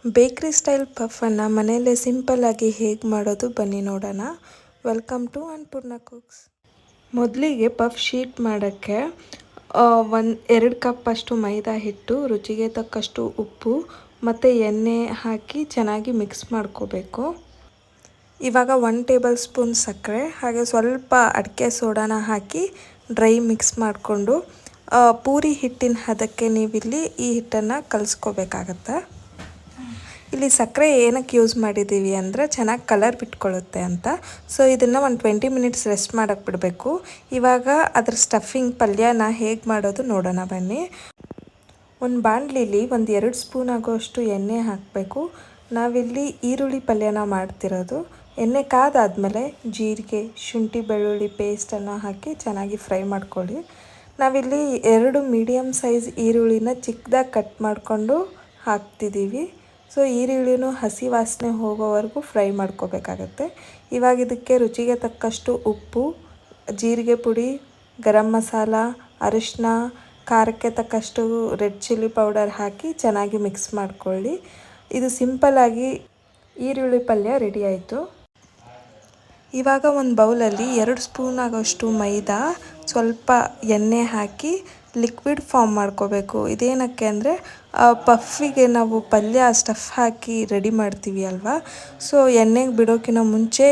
ಬೇಕ್ರಿ ಸ್ಟೈಲ್ ಪಫನ್ನು ಮನೆಯಲ್ಲೇ ಸಿಂಪಲ್ಲಾಗಿ ಹೇಗೆ ಮಾಡೋದು ಬನ್ನಿ ನೋಡೋಣ. Welcome to Annapurna cooks. ಮೊದಲಿಗೆ ಪಫ್ ಶೀಟ್ ಮಾಡೋಕ್ಕೆ 2 ಕಪ್ ಅಷ್ಟು ಮೈದಾ ಹಿಟ್ಟು, ರುಚಿಗೆ ತಕ್ಕಷ್ಟು ಉಪ್ಪು ಮತ್ತು ಎಣ್ಣೆ ಹಾಕಿ ಚೆನ್ನಾಗಿ ಮಿಕ್ಸ್ ಮಾಡ್ಕೋಬೇಕು. ಇವಾಗ 1 ಟೇಬಲ್ ಸ್ಪೂನ್ ಸಕ್ಕರೆ ಹಾಗೆ ಸ್ವಲ್ಪ ಅಡಿಕೆ ಸೋಡಾನ ಹಾಕಿ ಡ್ರೈ ಮಿಕ್ಸ್ ಮಾಡಿಕೊಂಡು ಪೂರಿ ಹಿಟ್ಟಿನ ಹದಕ್ಕೆ ನೀವಿಲ್ಲಿ ಈ ಹಿಟ್ಟನ್ನು ಕಲಿಸ್ಕೋಬೇಕಾಗತ್ತೆ. ಇಲ್ಲಿ ಸಕ್ಕರೆ ಏನಕ್ಕೆ ಯೂಸ್ ಮಾಡಿದ್ದೀವಿ ಅಂದರೆ ಚೆನ್ನಾಗಿ ಕಲರ್ ಬಿಟ್ಕೊಳ್ಳುತ್ತೆ ಅಂತ. ಸೊ ಇದನ್ನು ಒಂದು 20 ಮಿನಿಟ್ಸ್ ರೆಸ್ಟ್ ಮಾಡೋಕ್ಕೆ ಬಿಡಬೇಕು. ಇವಾಗ ಅದ್ರ ಸ್ಟಫಿಂಗ್ ಪಲ್ಯನ ಹೇಗೆ ಮಾಡೋದು ನೋಡೋಣ ಬನ್ನಿ. ಒಂದು ಬಾಣಲಿಲಿ 2 ಸ್ಪೂನ್ ಆಗೋಷ್ಟು ಎಣ್ಣೆ ಹಾಕಬೇಕು. ನಾವಿಲ್ಲಿ ಈರುಳ್ಳಿ ಪಲ್ಯನ ಮಾಡ್ತಿರೋದು. ಎಣ್ಣೆ ಕಾದಾದಮೇಲೆ ಜೀರಿಗೆ, ಶುಂಠಿ ಬೆಳ್ಳುಳ್ಳಿ ಪೇಸ್ಟನ್ನು ಹಾಕಿ ಚೆನ್ನಾಗಿ ಫ್ರೈ ಮಾಡ್ಕೊಳ್ಳಿ. ನಾವಿಲ್ಲಿ 2 ಮೀಡಿಯಮ್ ಸೈಜ್ ಈರುಳ್ಳಿನ ಚಿಕ್ಕದಾಗಿ ಕಟ್ ಮಾಡಿಕೊಂಡು ಹಾಕ್ತಿದ್ದೀವಿ. ಸೊ ಈರುಳ್ಳಿನೂ ಹಸಿ ವಾಸನೆ ಹೋಗೋವರೆಗೂ ಫ್ರೈ ಮಾಡ್ಕೋಬೇಕಾಗತ್ತೆ. ಇವಾಗ ಇದಕ್ಕೆ ರುಚಿಗೆ ತಕ್ಕಷ್ಟು ಉಪ್ಪು, ಜೀರಿಗೆ ಪುಡಿ, ಗರಂ ಮಸಾಲ, ಅರಿಶಿನ, ಖಾರಕ್ಕೆ ತಕ್ಕಷ್ಟು ರೆಡ್ ಚಿಲ್ಲಿ ಪೌಡರ್ ಹಾಕಿ ಚೆನ್ನಾಗಿ ಮಿಕ್ಸ್ ಮಾಡ್ಕೊಳ್ಳಿ. ಇದು ಸಿಂಪಲ್ಲಾಗಿ ಈರುಳ್ಳಿ ಪಲ್ಯ ರೆಡಿ ಆಯಿತು. ಇವಾಗ ಒಂದು ಬೌಲಲ್ಲಿ 2 ಸ್ಪೂನ್ ಆಗೋಷ್ಟು ಮೈದಾ, ಸ್ವಲ್ಪ ಎಣ್ಣೆ ಹಾಕಿ ಲಿಕ್ವಿಡ್ ಫಾರ್ಮ್ ಮಾಡ್ಕೋಬೇಕು. ಇದೇನಕ್ಕೆ ಅಂದರೆ ಪಫಿಗೆ ನಾವು ಪಲ್ಯ ಸ್ಟಫ್ ಹಾಕಿ ರೆಡಿ ಮಾಡ್ತೀವಿ ಅಲ್ವಾ. ಸೊ ಎಣ್ಣೆಗೆ ಬಿಡೋಕ್ಕಿಂತ ಮುಂಚೆ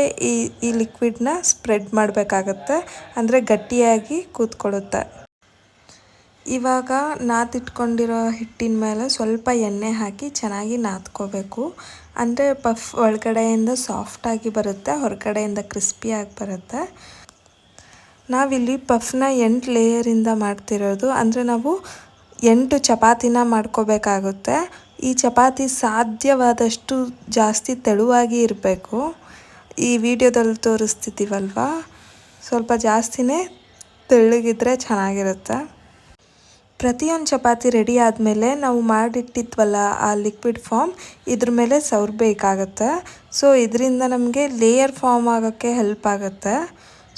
ಈ ಲಿಕ್ವಿಡ್ನ ಸ್ಪ್ರೆಡ್ ಮಾಡಬೇಕಾಗತ್ತೆ, ಅಂದರೆ ಗಟ್ಟಿಯಾಗಿ ಕೂತ್ಕೊಳ್ಳುತ್ತೆ. ಇವಾಗ ನಾದಿಟ್ಕೊಂಡಿರೋ ಹಿಟ್ಟಿನ ಮೇಲೆ ಸ್ವಲ್ಪ ಎಣ್ಣೆ ಹಾಕಿ ಚೆನ್ನಾಗಿ ನಾದ್ಕೋಬೇಕು. ಅಂದರೆ ಪಫ್ ಒಳಗಡೆಯಿಂದ ಸಾಫ್ಟಾಗಿ ಬರುತ್ತೆ, ಹೊರಗಡೆಯಿಂದ ಕ್ರಿಸ್ಪಿಯಾಗಿ ಬರುತ್ತೆ. ನಾವಿಲ್ಲಿ ಪಫ್ನ 8 ಲೇಯರಿಂದ ಮಾಡ್ತಿರೋದು, ಅಂದರೆ ನಾವು 8 ಚಪಾತಿನ ಮಾಡ್ಕೋಬೇಕಾಗುತ್ತೆ. ಈ ಚಪಾತಿ ಸಾಧ್ಯವಾದಷ್ಟು ಜಾಸ್ತಿ ತೆಳುವಾಗಿ ಇರಬೇಕು. ಈ ವಿಡಿಯೋದಲ್ಲಿ ತೋರಿಸ್ತಿದ್ದೀವಲ್ವ, ಸ್ವಲ್ಪ ಜಾಸ್ತಿನೇ ತೆಳ್ಳಗಿದ್ರೆ ಚೆನ್ನಾಗಿರುತ್ತೆ. ಪ್ರತಿಯೊಂದು ಚಪಾತಿ ರೆಡಿ ಆದಮೇಲೆ ನಾವು ಮಾಡಿಟ್ಟಿದ್ವಲ್ಲ ಆ ಲಿಕ್ವಿಡ್ ಫಾರ್ಮ್ ಇದ್ರ ಮೇಲೆ ಸವರಬೇಕಾಗತ್ತೆ. ಸೊ ಇದರಿಂದ ನಮಗೆ ಲೇಯರ್ ಫಾರ್ಮ್ ಆಗೋಕ್ಕೆ ಹೆಲ್ಪ್ ಆಗುತ್ತೆ.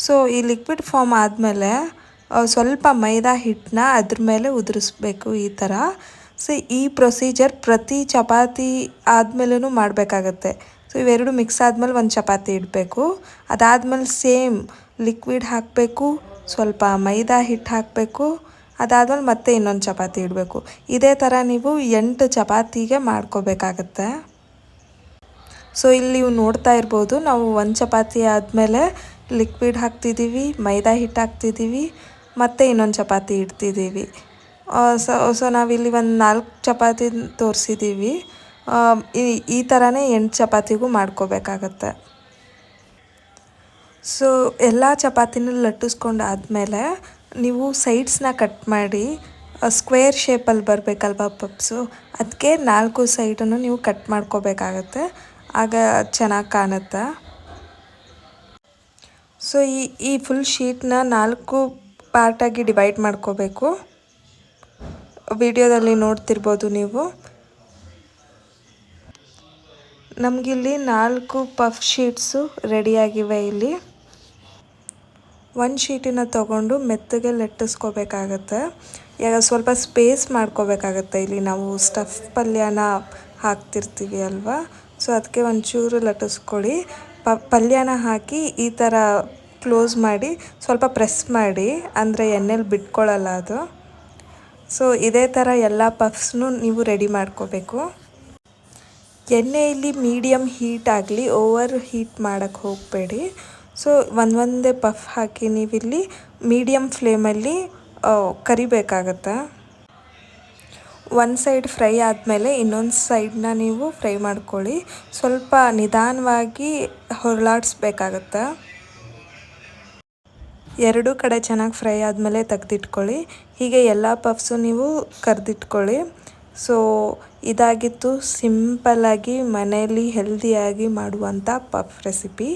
ಸೊ ಈ ಲಿಕ್ವಿಡ್ ಫಾರ್ಮ್ ಆದಮೇಲೆ ಸ್ವಲ್ಪ ಮೈದಾ ಹಿಟ್ಟನ್ನ ಅದ್ರ ಮೇಲೆ ಉದುರಿಸ್ಬೇಕು ಈ ಥರ. ಸೊ ಈ ಪ್ರೊಸೀಜರ್ ಪ್ರತಿ ಚಪಾತಿ ಆದಮೇಲೂ ಮಾಡಬೇಕಾಗತ್ತೆ. ಸೊ ಇವೆರಡು ಮಿಕ್ಸ್ ಆದಮೇಲೆ ಒಂದು ಚಪಾತಿ ಇಡಬೇಕು. ಅದಾದಮೇಲೆ ಸೇಮ್ ಲಿಕ್ವಿಡ್ ಹಾಕಬೇಕು, ಸ್ವಲ್ಪ ಮೈದಾ ಹಿಟ್ಟು ಹಾಕಬೇಕು, ಅದಾದಮೇಲೆ ಮತ್ತೆ ಇನ್ನೊಂದು ಚಪಾತಿ ಇಡಬೇಕು. ಇದೇ ಥರ ನೀವು 8 ಚಪಾತಿಗೆ ಮಾಡ್ಕೋಬೇಕಾಗತ್ತೆ. ಸೊ ಇಲ್ಲಿ ನೀವು ನೋಡ್ತಾ ಇರ್ಬೋದು, ನಾವು 1 ಚಪಾತಿ ಆದಮೇಲೆ ಲಿಕ್ವಿಡ್ ಹಾಕ್ತಿದ್ದೀವಿ, ಮೈದಾ ಹಿಟ್ಟು ಹಾಕ್ತಿದ್ದೀವಿ, ಮತ್ತು ಇನ್ನೊಂದು ಚಪಾತಿ ಇಡ್ತಿದ್ದೀವಿ. ಸೊ ನಾವಿಲ್ಲಿ ಒಂದು 4 ಚಪಾತಿ ತೋರಿಸಿದ್ದೀವಿ. ಈ ಥರನೇ 8 ಚಪಾತಿಗೂ ಮಾಡ್ಕೋಬೇಕಾಗತ್ತೆ. ಸೊ ಎಲ್ಲ ಚಪಾತಿನ ಲಟ್ಟಿಸ್ಕೊಂಡು ಆದಮೇಲೆ ನೀವು ಸೈಡ್ಸ್ನ ಕಟ್ ಮಾಡಿ ಸ್ಕ್ವೇರ್ ಶೇಪಲ್ಲಿ ಬರಬೇಕಲ್ವ ಪಪ್ಸು, ಅದಕ್ಕೆ 4 ಸೈಡನ್ನು ನೀವು ಕಟ್ ಮಾಡ್ಕೋಬೇಕಾಗತ್ತೆ, ಆಗ ಚೆನ್ನಾಗಿ ಕಾಣುತ್ತೆ. ಸೊ ಈ ಫುಲ್ ಶೀಟ್ನ 4 ಪಾರ್ಟಾಗಿ ಡಿವೈಡ್ ಮಾಡ್ಕೋಬೇಕು. ವಿಡಿಯೋದಲ್ಲಿ ನೋಡ್ತಿರ್ಬೋದು ನೀವು. ನಮಗಿಲ್ಲಿ 4 ಪಫ್ ಶೀಟ್ಸು ರೆಡಿಯಾಗಿವೆ. ಇಲ್ಲಿ ಒಂದು ಶೀಟಿನ ತೊಗೊಂಡು ಮೆತ್ತಗೆ ಲಟ್ಟಿಸ್ಕೋಬೇಕಾಗತ್ತೆ. ಈಗ ಸ್ವಲ್ಪ ಸ್ಪೇಸ್ ಮಾಡ್ಕೋಬೇಕಾಗತ್ತೆ. ಇಲ್ಲಿ ನಾವು ಸ್ಟಫ್ ಪಲ್ಯನ ಹಾಕ್ತಿರ್ತೀವಿ ಅಲ್ವಾ, ಸೊ ಅದಕ್ಕೆ ಒಂಚೂರು ಲಟ್ಟಿಸ್ಕೊಳ್ಳಿ. ಪಲ್ಯನ ಹಾಕಿ ಈ ಥರ ಕ್ಲೋಸ್ ಮಾಡಿ ಸ್ವಲ್ಪ ಪ್ರೆಸ್ ಮಾಡಿ, ಅಂದರೆ ಎಣ್ಣೆಲಿ ಬಿಟ್ಕೊಳ್ಳಲ್ಲ ಅದು. ಸೊ ಇದೇ ಥರ ಎಲ್ಲ ಪಫ್ಸ್ನು ನೀವು ರೆಡಿ ಮಾಡ್ಕೋಬೇಕು. ಎಣ್ಣೆಯಲ್ಲಿ ಮೀಡಿಯಮ್ ಹೀಟ್ ಆಗಲಿ, ಓವರ್ ಹೀಟ್ ಮಾಡೋಕ್ಕೆ ಹೋಗಬೇಡಿ. ಸೊ ಒಂದೊಂದೇ ಪಫ್ ಹಾಕಿ ನೀವಿಲ್ಲಿ ಮೀಡಿಯಮ್ ಫ್ಲೇಮಲ್ಲಿ ಕರಿಬೇಕಾಗತ್ತೆ. ಒಂದು ಸೈಡ್ ಫ್ರೈ ಆದಮೇಲೆ ಇನ್ನೊಂದು ಸೈಡನ್ನ ನೀವು ಫ್ರೈ ಮಾಡ್ಕೊಳ್ಳಿ. ಸ್ವಲ್ಪ ನಿಧಾನವಾಗಿ ಹೊರಳಾಡಿಸ್ಬೇಕಾಗತ್ತೆ. 2 ಕಡೆ ಚೆನ್ನಾಗಿ ಫ್ರೈ ಆದಮೇಲೆ ತೆಗೆದಿಟ್ಕೊಳ್ಳಿ. ಹೀಗೆ ಎಲ್ಲ ಪಫ್ಸು ನೀವು ಕರೆದಿಟ್ಕೊಳ್ಳಿ. ಸೊ ಇದಾಗಿತ್ತು ಸಿಂಪಲ್ಲಾಗಿ ಮನೆಯಲ್ಲಿ ಹೆಲ್ದಿಯಾಗಿ ಮಾಡುವಂಥ ಪಫ್ ರೆಸಿಪಿ.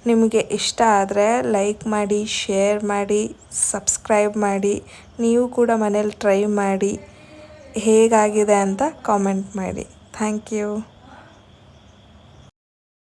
ನಿಮಗೆ ಇಷ್ಟ ಆದರೆ ಲೈಕ್ ಮಾಡಿ, ಶೇರ್ ಮಾಡಿ, ಸಬ್ಸ್ಕ್ರೈಬ್ ಮಾಡಿ. ನೀವು ಕೂಡ ಮನೇಲಿ ಟ್ರೈ ಮಾಡಿ, ಹೇಗಾಗಿದೆ ಅಂತ ಕಾಮೆಂಟ್ ಮಾಡಿ. Thank you.